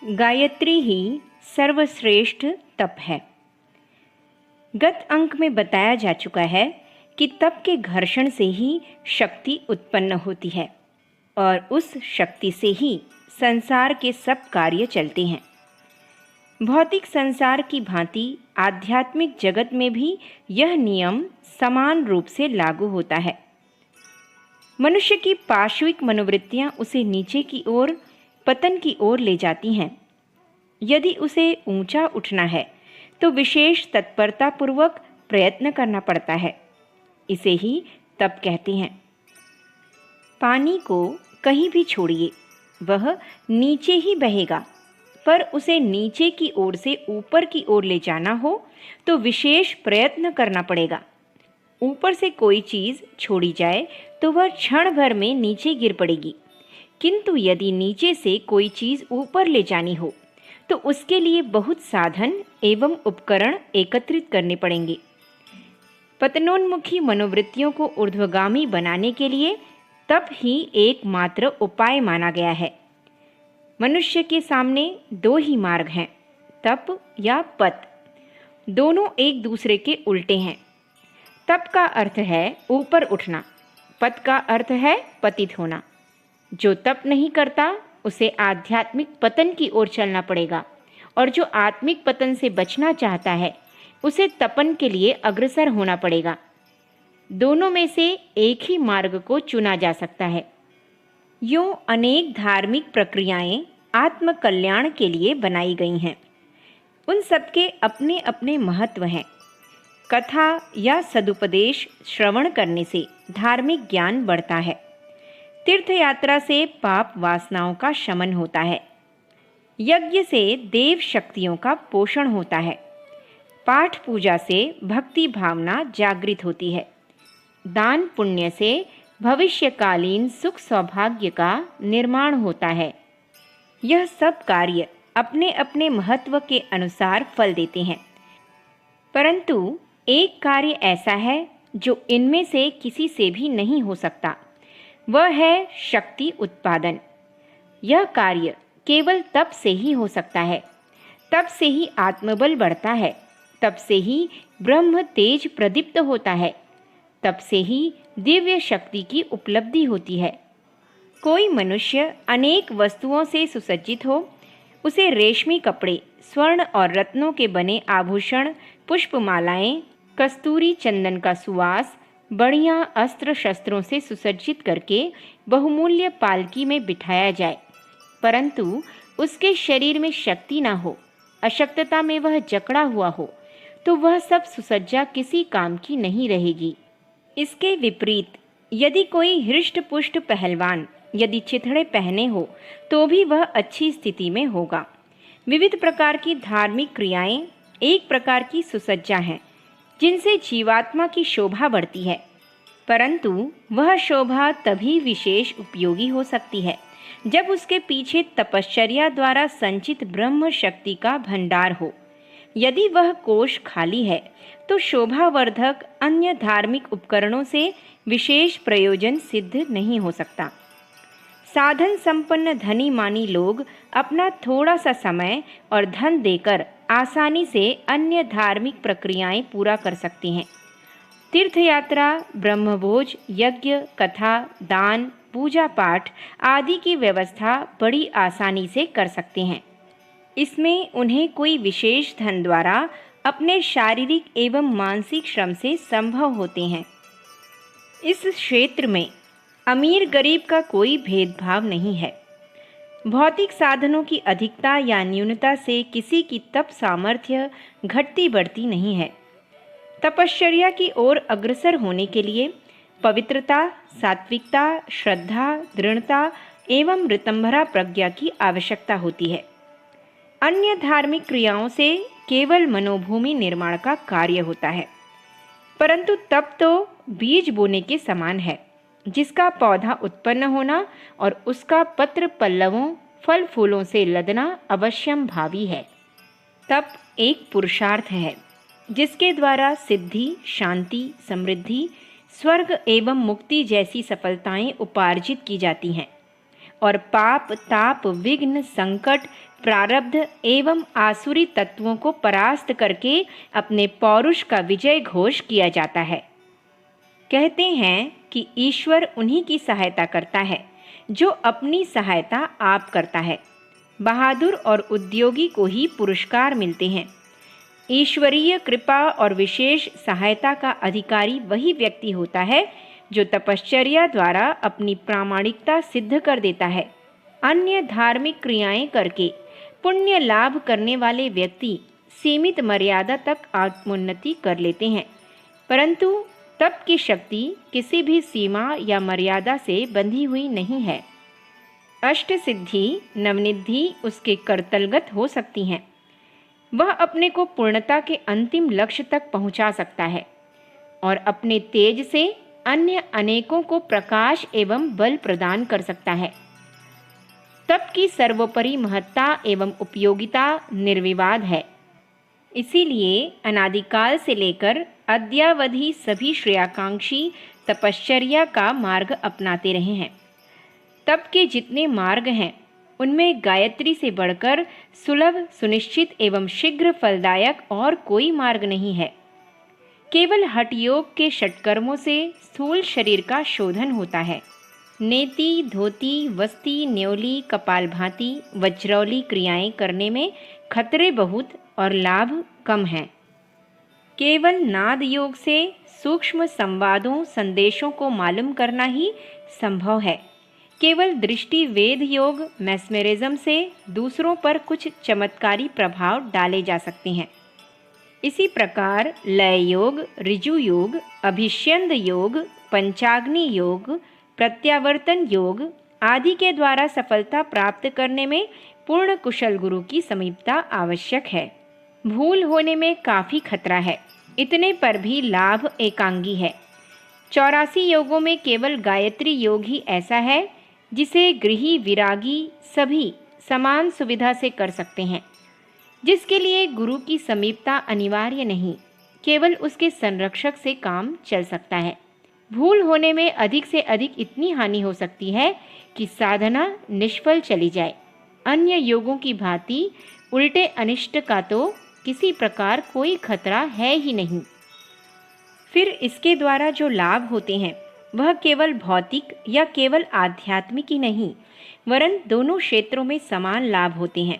गायत्री ही सर्वश्रेष्ठ तप है। गत अंक में बताया जा चुका है कि तप के घर्षण से ही शक्ति उत्पन्न होती है और उस शक्ति से ही संसार के सब कार्य चलते हैं। भौतिक संसार की भांति आध्यात्मिक जगत में भी यह नियम समान रूप से लागू होता है। मनुष्य की पाशविक मनोवृत्तियां उसे नीचे की ओर, पतन की ओर ले जाती हैं। यदि उसे ऊंचा उठना है तो विशेष तत्परता पूर्वक प्रयत्न करना पड़ता है। इसे ही तप कहते हैं। पानी को कहीं भी छोड़िए, वह नीचे ही बहेगा, पर उसे नीचे की ओर से ऊपर की ओर ले जाना हो तो विशेष प्रयत्न करना पड़ेगा। ऊपर से कोई चीज़ छोड़ी जाए तो वह क्षण भर में नीचे गिर पड़ेगी, किंतु यदि नीचे से कोई चीज़ ऊपर ले जानी हो तो उसके लिए बहुत साधन एवं उपकरण एकत्रित करने पड़ेंगे। पतनोन्मुखी मनोवृत्तियों को ऊर्ध्वगामी बनाने के लिए तप ही एकमात्र उपाय माना गया है। मनुष्य के सामने दो ही मार्ग हैं, तप या पत। दोनों एक दूसरे के उल्टे हैं। तप का अर्थ है ऊपर उठना, पत का अर्थ है पतित होना। जो तप नहीं करता उसे आध्यात्मिक पतन की ओर चलना पड़ेगा, और जो आत्मिक पतन से बचना चाहता है उसे तपन के लिए अग्रसर होना पड़ेगा। दोनों में से एक ही मार्ग को चुना जा सकता है। यूं अनेक धार्मिक प्रक्रियाएं आत्म कल्याण के लिए बनाई गई हैं। उन सबके अपने अपने महत्व हैं। कथा या सदुपदेश श्रवण करने से धार्मिक ज्ञान बढ़ता है। तीर्थ यात्रा से पाप वासनाओं का शमन होता है। यज्ञ से देव शक्तियों का पोषण होता है। पाठ पूजा से भक्ति भावना जागृत होती है। दान पुण्य से भविष्यकालीन सुख सौभाग्य का निर्माण होता है। यह सब कार्य अपने अपने महत्व के अनुसार फल देते हैं, परंतु एक कार्य ऐसा है जो इनमें से किसी से भी नहीं हो सकता। वह है शक्ति उत्पादन। यह कार्य केवल तप से ही हो सकता है। तप से ही आत्मबल बढ़ता है। तप से ही ब्रह्म तेज प्रदीप्त होता है। तप से ही दिव्य शक्ति की उपलब्धि होती है। कोई मनुष्य अनेक वस्तुओं से सुसज्जित हो, उसे रेशमी कपड़े, स्वर्ण और रत्नों के बने आभूषण, पुष्पमालाएं, कस्तूरी चंदन का सुवास, बढ़िया अस्त्र शस्त्रों से सुसज्जित करके बहुमूल्य पालकी में बिठाया जाए, परंतु उसके शरीर में शक्ति ना हो, अशक्तता में वह जकड़ा हुआ हो, तो वह सब सुसज्जा किसी काम की नहीं रहेगी। इसके विपरीत यदि कोई हृष्ट पुष्ट पहलवान यदि चिथड़े पहने हो तो भी वह अच्छी स्थिति में होगा। विविध प्रकार की धार्मिक क्रियाएं एक प्रकार की सुसज्जा हैं जिनसे जीवात्मा की शोभा बढ़ती है, परंतु वह शोभा तभी विशेष उपयोगी हो सकती है जब उसके पीछे तपश्चर्या द्वारा संचित ब्रह्म शक्ति का भंडार हो। यदि वह कोष खाली है तो शोभावर्धक अन्य धार्मिक उपकरणों से विशेष प्रयोजन सिद्ध नहीं हो सकता। साधन संपन्न धनी मानी लोग अपना थोड़ा सा समय और धन देकर आसानी से अन्य धार्मिक प्रक्रियाएं पूरा कर सकती हैं। तीर्थयात्रा, ब्रह्मभोज, यज्ञ, कथा, दान, पूजा पाठ आदि की व्यवस्था बड़ी आसानी से कर सकते हैं। इसमें उन्हें कोई विशेष धन द्वारा अपने शारीरिक एवं मानसिक श्रम से संभव होते हैं। इस क्षेत्र में अमीर गरीब का कोई भेदभाव नहीं है। भौतिक साधनों की अधिकता या न्यूनता से किसी की तप सामर्थ्य घटती बढ़ती नहीं है। तपश्चर्या की ओर अग्रसर होने के लिए पवित्रता, सात्विकता, श्रद्धा, दृढ़ता एवं ऋतंभरा प्रज्ञा की आवश्यकता होती है। अन्य धार्मिक क्रियाओं से केवल मनोभूमि निर्माण का कार्य होता है, परंतु तप तो बीज बोने के समान है, जिसका पौधा उत्पन्न होना और उसका पत्र पल्लवों, फल फूलों से लदना अवश्यम भावी है। तप एक पुरुषार्थ है जिसके द्वारा सिद्धि, शांति, समृद्धि, स्वर्ग एवं मुक्ति जैसी सफलताएं उपार्जित की जाती हैं और पाप, ताप, विघ्न, संकट, प्रारब्ध एवं आसुरी तत्वों को परास्त करके अपने पौरुष का विजय घोष किया जाता है। कहते हैं कि ईश्वर उन्हीं की सहायता करता है जो अपनी सहायता आप करता है। बहादुर और उद्योगी को ही पुरस्कार मिलते हैं। ईश्वरीय कृपा और विशेष सहायता का अधिकारी वही व्यक्ति होता है जो तपश्चर्या द्वारा अपनी प्रामाणिकता सिद्ध कर देता है। अन्य धार्मिक क्रियाएं करके पुण्य लाभ करने वाले व्यक्ति सीमित मर्यादा तक आत्मोन्नति कर लेते हैं, परंतु तप की शक्ति किसी भी सीमा या मर्यादा से बंधी हुई नहीं है। अष्ट सिद्धि, नवनिधि उसके करतलगत हो सकती हैं। वह अपने को पूर्णता के अंतिम लक्ष्य तक पहुंचा सकता है और अपने तेज से अन्य अनेकों को प्रकाश एवं बल प्रदान कर सकता है। तप की सर्वोपरि महत्ता एवं उपयोगिता निर्विवाद है। इसीलिए अनादिकाल से लेकर अद्यावधि सभी श्रेयाकांक्षी तपश्चर्या का मार्ग अपनाते रहे हैं। तप के जितने मार्ग हैं उनमें गायत्री से बढ़कर सुलभ, सुनिश्चित एवं शीघ्र फलदायक और कोई मार्ग नहीं है। केवल हठ योग के षटकर्मों से स्थूल शरीर का शोधन होता है। नेति, धोती, वस्ती, न्योली, कपालभाति, वज्रौली क्रियाएं करने में खतरे बहुत और लाभ कम हैं। केवल नाद योग से सूक्ष्म संवादों, संदेशों को मालूम करना ही संभव है। केवल दृष्टि वेद योग, मैस्मेरिज्म से दूसरों पर कुछ चमत्कारी प्रभाव डाले जा सकते हैं। इसी प्रकार लय योग, ऋजु योग, अभिष्यंद योग, पंचाग्नि योग, प्रत्यावर्तन योग आदि के द्वारा सफलता प्राप्त करने में पूर्ण कुशल गुरु की समीपता आवश्यक है। भूल होने में काफ़ी खतरा है, इतने पर भी लाभ एकांगी है। 84 योगों में केवल गायत्री योग ही ऐसा है जिसे गृही, विरागी सभी समान सुविधा से कर सकते हैं, जिसके लिए गुरु की समीपता अनिवार्य नहीं, केवल उसके संरक्षक से काम चल सकता है। भूल होने में अधिक से अधिक इतनी हानि हो सकती है कि साधना निष्फल चली जाए। अन्य योगों की भांति उल्टे अनिष्ट का तो किसी प्रकार कोई खतरा है ही नहीं। फिर इसके द्वारा जो लाभ होते हैं वह केवल भौतिक या केवल आध्यात्मिक ही नहीं, वरन दोनों क्षेत्रों में समान लाभ होते हैं।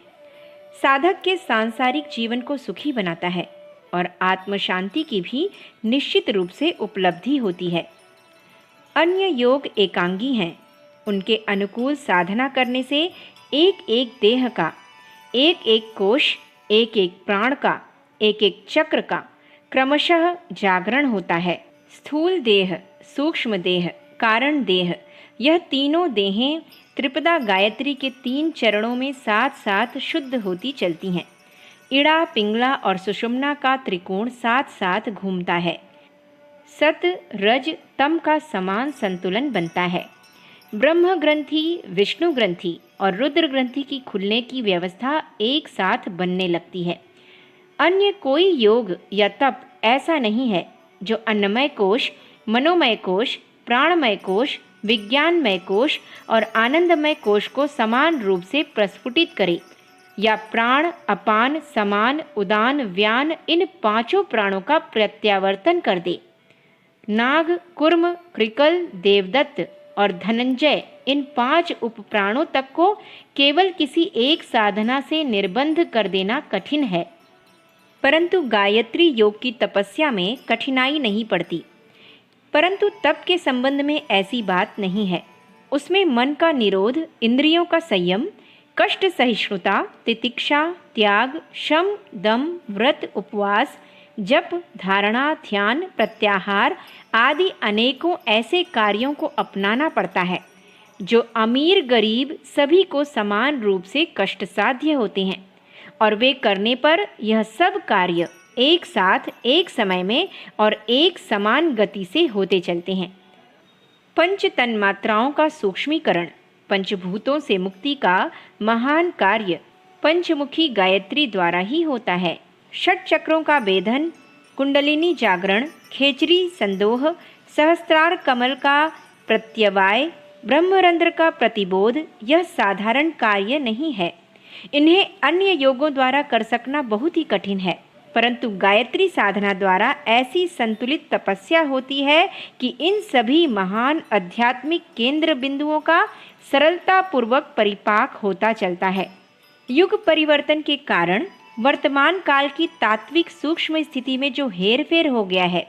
साधक के सांसारिक जीवन को सुखी बनाता है और आत्म शांति की भी निश्चित रूप से उपलब्धि होती है। अन्य योग एकांगी हैं, उनके अनुकूल साधना करने से एक एक देह का, एक एक कोश, एक एक प्राण का, एक एक चक्र का क्रमशः जागरण होता है। स्थूल देह, सूक्ष्म देह, कारण देह, यह तीनों देहें त्रिपदा गायत्री के 3 चरणों में साथ साथ शुद्ध होती चलती हैं। इड़ा, पिंगला और सुषुम्ना का त्रिकोण साथ साथ घूमता है। सत, रज, तम का समान संतुलन बनता है। ब्रह्म ग्रंथि, विष्णु ग्रंथि और रुद्र ग्रंथि की खुलने की व्यवस्था एक साथ बनने लगती है। अन्य कोई योग या तप ऐसा नहीं है जो अन्नमय कोश, मनोमय कोश, प्राणमय कोश, विज्ञानमय कोश और आनंदमय कोश को समान रूप से प्रस्फुटित करे या प्राण, अपान, समान, उदान, व्यान इन 5 प्राणों का प्रत्यावर्तन कर दे। नाग, कुर्म, कृकल, देवदत्त और धनंजय इन 5 उपप्राणों तक को केवल किसी एक साधना से निर्बंध कर देना कठिन है, परंतु गायत्री योग की तपस्या में कठिनाई नहीं पड़ती। परंतु तप के संबंध में ऐसी बात नहीं है। उसमें मन का निरोध, इंद्रियों का संयम, कष्ट सहिष्णुता, तितिक्षा, त्याग, शम, दम, व्रत, उपवास, जप, धारणा, ध्यान, प्रत्याहार आदि अनेकों ऐसे कार्यों को अपनाना पड़ता है जो अमीर गरीब सभी को समान रूप से कष्ट साध्य होते हैं, और वे करने पर यह सब कार्य एक साथ, एक समय में और एक समान गति से होते चलते हैं। पंच तन्मात्राओं का सूक्ष्मीकरण, पंचभूतों से मुक्ति का महान कार्य पंचमुखी गायत्री द्वारा ही होता है। 6 चक्रों का भेदन, कुंडलिनी जागरण, खेचरी संदोह, सहस्त्रार कमल का प्रत्यवाय, ब्रह्मरंध्र का प्रतिबोध यह साधारण कार्य नहीं है। इन्हें अन्य योगों द्वारा कर सकना बहुत ही कठिन है, परंतु गायत्री साधना द्वारा ऐसी संतुलित तपस्या होती है कि इन सभी महान आध्यात्मिक केंद्र बिंदुओं का सरलतापूर्वक परिपाक होता चलता है। युग परिवर्तन के कारण वर्तमान काल की तात्विक सूक्ष्म स्थिति में जो हेरफेर हो गया है,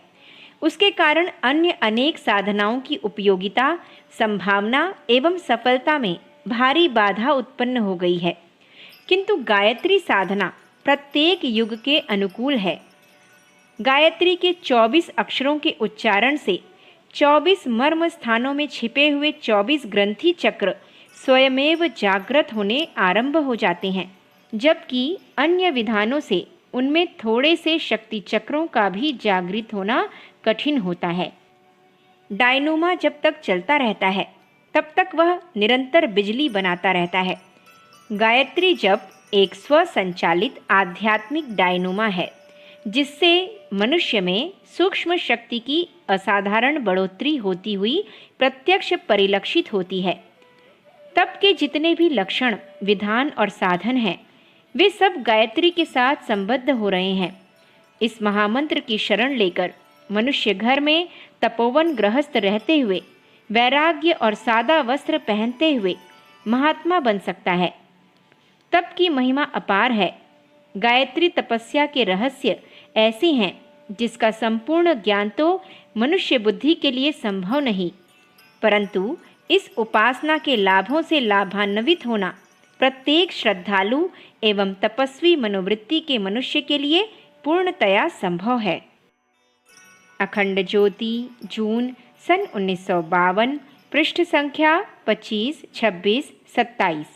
उसके कारण अन्य अनेक साधनाओं की उपयोगिता, संभावना एवं सफलता में भारी बाधा उत्पन्न हो गई है। किंतु गायत्री साधना प्रत्येक युग के अनुकूल है। गायत्री के 24 अक्षरों के उच्चारण से 24 मर्म स्थानों में छिपे हुए 24 ग्रंथि चक्र स्वयमेव जागृत होने आरंभ हो जाते हैं, जबकि अन्य विधानों से उनमें थोड़े से शक्ति चक्रों का भी जागृत होना कठिन होता है। डायनोमा जब तक चलता रहता है तब तक वह निरंतर बिजली बनाता रहता है। गायत्री जप एक स्वसंचालित आध्यात्मिक डायनोमा है, जिससे मनुष्य में सूक्ष्म शक्ति की असाधारण बढ़ोतरी होती हुई प्रत्यक्ष परिलक्षित होती है। तप के जितने भी लक्षण, विधान और साधन हैं, वे सब गायत्री के साथ संबद्ध हो रहे हैं। इस महामंत्र की शरण लेकर मनुष्य घर में तपोवन गृहस्थ रहते हुए, वैराग्य और सादा वस्त्र पहनते हुए महात्मा बन सकता है। तप की महिमा अपार है। गायत्री तपस्या के रहस्य ऐसे हैं जिसका संपूर्ण ज्ञान तो मनुष्य बुद्धि के लिए संभव नहीं, परंतु इस उपासना के लाभों से लाभान्वित होना प्रत्येक श्रद्धालु एवं तपस्वी मनोवृत्ति के मनुष्य के लिए पूर्णतया संभव है। अखंड ज्योति, जून सन 1952, पृष्ठ संख्या 25, 26, 27।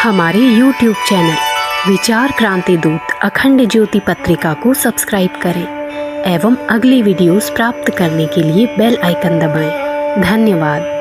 हमारे YouTube चैनल विचार क्रांति दूत अखंड ज्योति पत्रिका को सब्सक्राइब करें एवं अगली वीडियोस प्राप्त करने के लिए बेल आइकन दबाएं। धन्यवाद।